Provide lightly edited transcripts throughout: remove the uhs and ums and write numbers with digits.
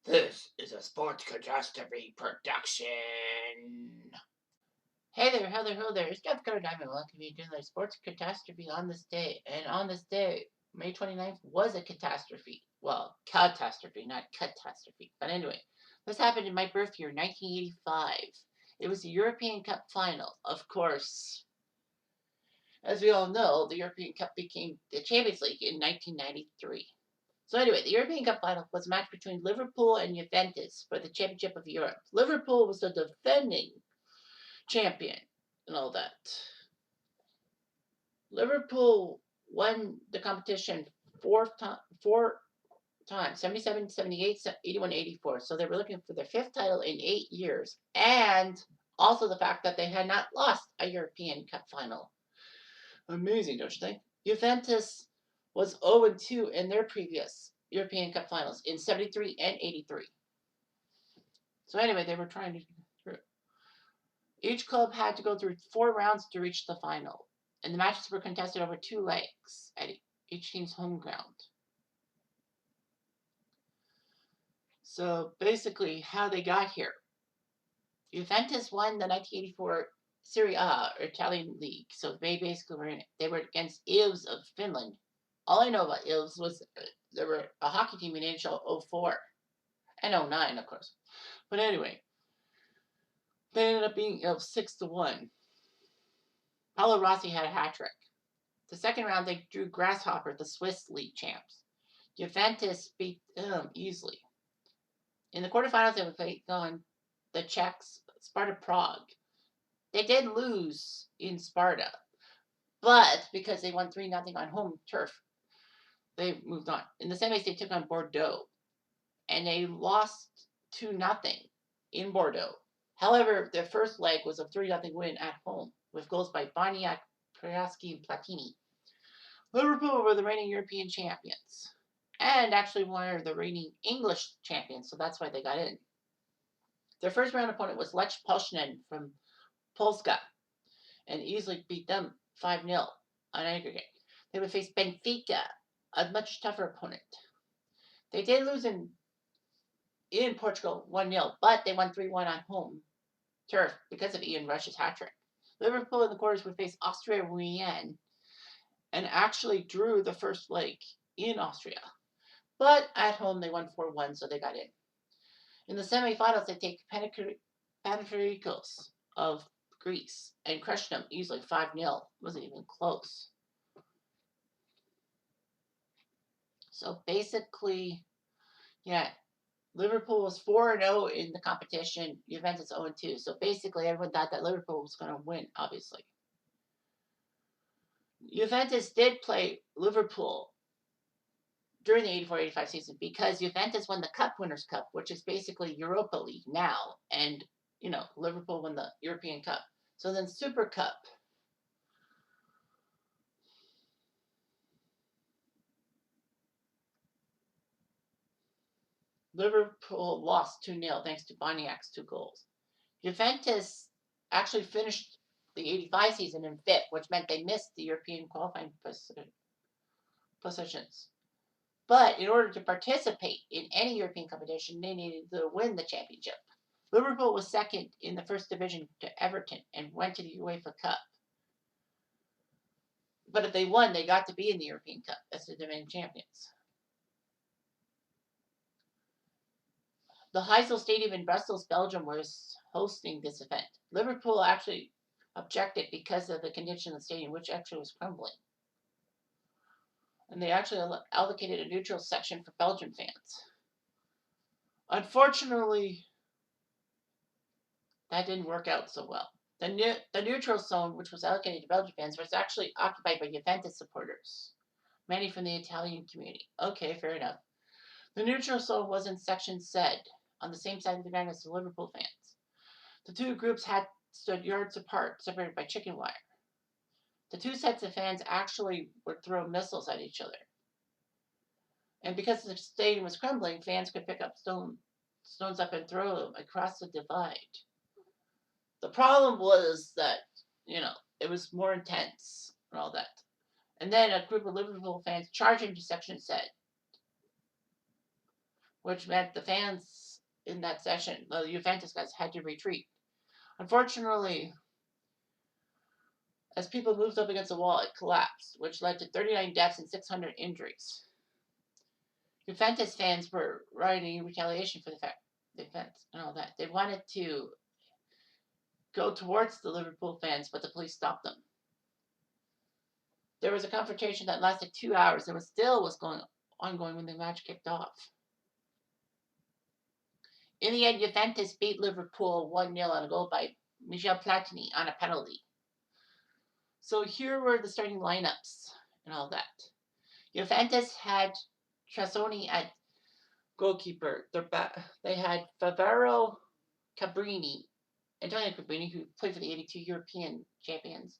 This is a sports catastrophe production. Hey there, it's Jeff Cutter Diamond. Welcome you to the sports catastrophe on this day. And on this day, May 29th was a catastrophe. Well, catastrophe, not catastrophe. But anyway, this happened in my birth year, 1985. It was the European Cup final. Of course, as we all know, the European Cup became the Champions League in 1993. So anyway, the European Cup final was a match between Liverpool and Juventus for the Championship of Europe. Liverpool was the defending champion and all that. Liverpool won the competition four times 77, 78, 81, 84. So they were looking for their fifth title in 8 years. And also the fact that they had not lost a European Cup final. Amazing, don't you think? Juventus was 0-2 in their previous European Cup finals in 73 and 83. So anyway, they were trying to get through. Each club had to go through 4 rounds to reach the final, and the matches were contested over 2 legs at each team's home ground. So basically, how they got here. Juventus won the 1984 Serie A, or Italian league, so they basically were in it. They were against Ilves of Finland. All I know about Ilves was there were a hockey team in NHL 04 and 09, of course. But anyway, they ended up being 6-1. Paolo Rossi had a hat trick. The second round, they drew Grasshopper, the Swiss league champs. Juventus beat them easily. In the quarterfinals, they would face on the Czechs, Sparta Prague. They did lose in Sparta, but because they won 3-0 on home turf, they moved on. In the semis, they took on Bordeaux, and they lost 2-0 in Bordeaux. However, their first leg was a 3-0 win at home, with goals by Boniak, Priaski, and Platini. Liverpool were the reigning European champions, and actually were the reigning English champions, so that's why they got in. Their first round opponent was Lech Poznan from Polska, and easily beat them 5-0 on aggregate. They would face Benfica, a much tougher opponent. They did lose in Portugal 1-0, but they won 3-1 on home turf because of Ian Rush's hat trick. Liverpool in the quarters would face Austria Vienna and actually drew the first leg in Austria. But at home they won 4-1, so they got in. In the semifinals, they take Panathinaikos of Greece and crushed them easily 5-0. Wasn't even close. So basically, yeah, Liverpool was 4-0 in the competition. Juventus 0-2. So basically, everyone thought that Liverpool was going to win, obviously. Juventus did play Liverpool during the 84-85 season because Juventus won the Cup Winners' Cup, which is basically Europa League now. And, Liverpool won the European Cup. So then Super Cup. Liverpool lost 2-0 thanks to Boniak's 2 goals. Juventus actually finished the 85 season in fifth, which meant they missed the European qualifying positions. But in order to participate in any European competition, they needed to win the championship. Liverpool was second in the first division to Everton and went to the UEFA Cup. But if they won, they got to be in the European Cup as the defending champions. The Heysel Stadium in Brussels, Belgium was hosting this event. Liverpool actually objected because of the condition of the stadium, which actually was crumbling. And they actually allocated a neutral section for Belgian fans. Unfortunately, that didn't work out so well. The neutral zone, which was allocated to Belgian fans, was actually occupied by Juventus supporters, many from the Italian community. Okay, fair enough. The neutral zone was in section Z, on the same side of the ground as the Liverpool fans. The two groups had stood yards apart, separated by chicken wire. The two sets of fans actually would throw missiles at each other. And because the stadium was crumbling, fans could pick up stones up and throw them across the divide. The problem was that, it was more intense and all that. And then a group of Liverpool fans charged into section Z. which meant the fans in that session, the Juventus guys, had to retreat. Unfortunately, as people moved up against the wall, it collapsed, which led to 39 deaths and 600 injuries. Juventus fans were rioting in retaliation for the offense and all that. They wanted to go towards the Liverpool fans, but the police stopped them. There was a confrontation that lasted 2 hours and was ongoing when the match kicked off. In the end, Juventus beat Liverpool 1-0 on a goal by Michel Platini on a penalty. So here were the starting lineups and all that. Juventus had Trazzoni at goalkeeper. They had Favaro, Antonio Cabrini, who played for the 82 European champions,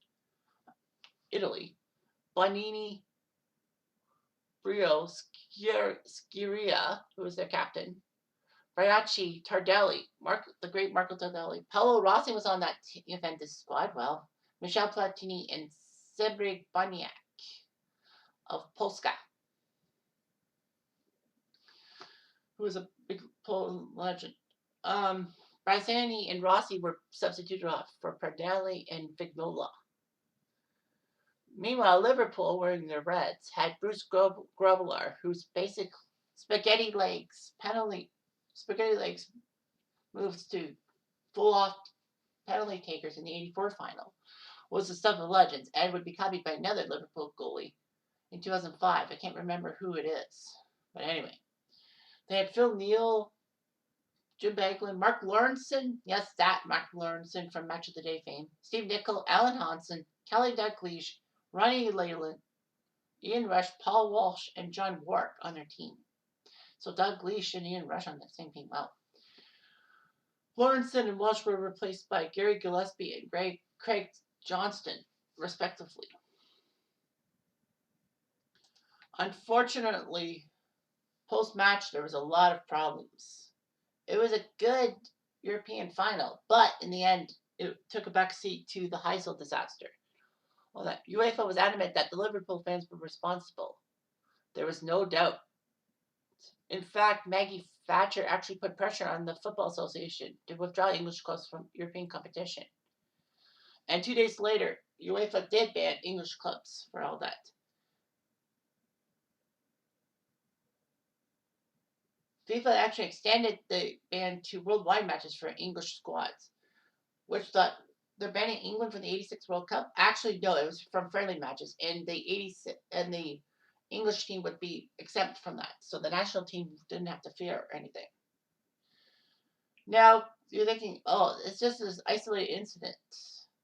Italy. Bonini, Brio, Scirea, who was their captain. Ragazzi, Tardelli, the great Marco Tardelli. Paolo Rossi was on that Juventus squad. Well, Michel Platini and Cedric Baniak of Polska, who was a big Polish legend. Bazzani and Rossi were substituted off for Tardelli and Vignola. Meanwhile, Liverpool, wearing their reds, had Bruce Grobbelaar, whose basic spaghetti legs moves to full-off penalty takers in the 84 final, was the stuff of legends and would be copied by another Liverpool goalie in 2005. I can't remember who it is. But anyway, they had Phil Neal, Jim Baglin, Mark Lawrenson, yes, that Mark Lawrenson from Match of the Day fame, Steve Nicol, Alan Hansen, Kelly Dalglish, Ronnie Leyland, Ian Rush, Paul Walsh, and John Ward on their team. So Dalglish and Ian Rush on the same team. Wow. Lawrenson and Walsh were replaced by Gary Gillespie and Craig Johnston, respectively. Unfortunately, post-match, there was a lot of problems. It was a good European final, but in the end, it took a backseat to the Heysel disaster. Well, that UEFA was adamant that the Liverpool fans were responsible. There was no doubt. In fact, Maggie Thatcher actually put pressure on the Football Association to withdraw English clubs from European competition. And 2 days later, UEFA did ban English clubs for all that. FIFA actually extended the ban to worldwide matches for English squads, which thought they're banning England from the '86 World Cup. Actually, no, it was from friendly matches, and the English team would be exempt from that, so the national team didn't have to fear anything. Now you're thinking, oh, it's just this isolated incident.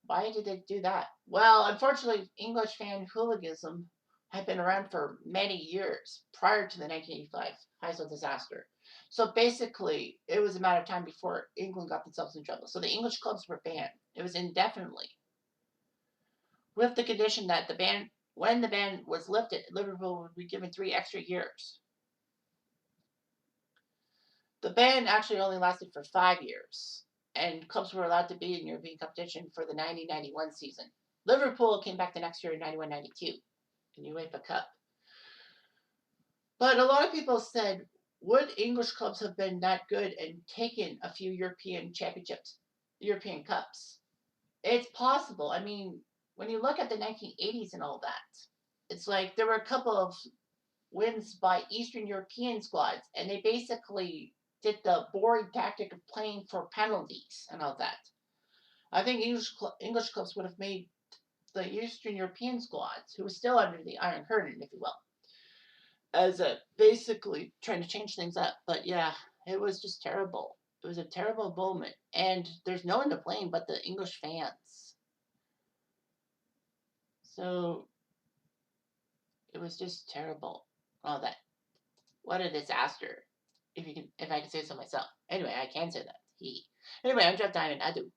Why did they do that? Well, unfortunately, English fan hooliganism had been around for many years prior to the 1985 Heysel disaster. So basically, it was a matter of time before England got themselves in trouble. So the English clubs were banned. It was indefinitely, with the condition that when the ban was lifted, Liverpool would be given 3 extra years. The ban actually only lasted for 5 years, and clubs were allowed to be in European competition for the 90-91 season. Liverpool came back the next year in 91-92 in UEFA Cup. But a lot of people said, would English clubs have been that good and taken a few European championships, European Cups? It's possible. I mean, when you look at the 1980s and all that, it's like there were a couple of wins by Eastern European squads, and they basically did the boring tactic of playing for penalties and all that. I think English clubs would have made the Eastern European squads, who were still under the Iron Curtain, if you will, as basically trying to change things up. But yeah, it was just terrible. It was a terrible moment, and there's no one to blame but the English fans. So it was just terrible. All that. What a disaster. If I can say so myself. Anyway, I can say that. Anyway, I'm Jeff Diamond. I do.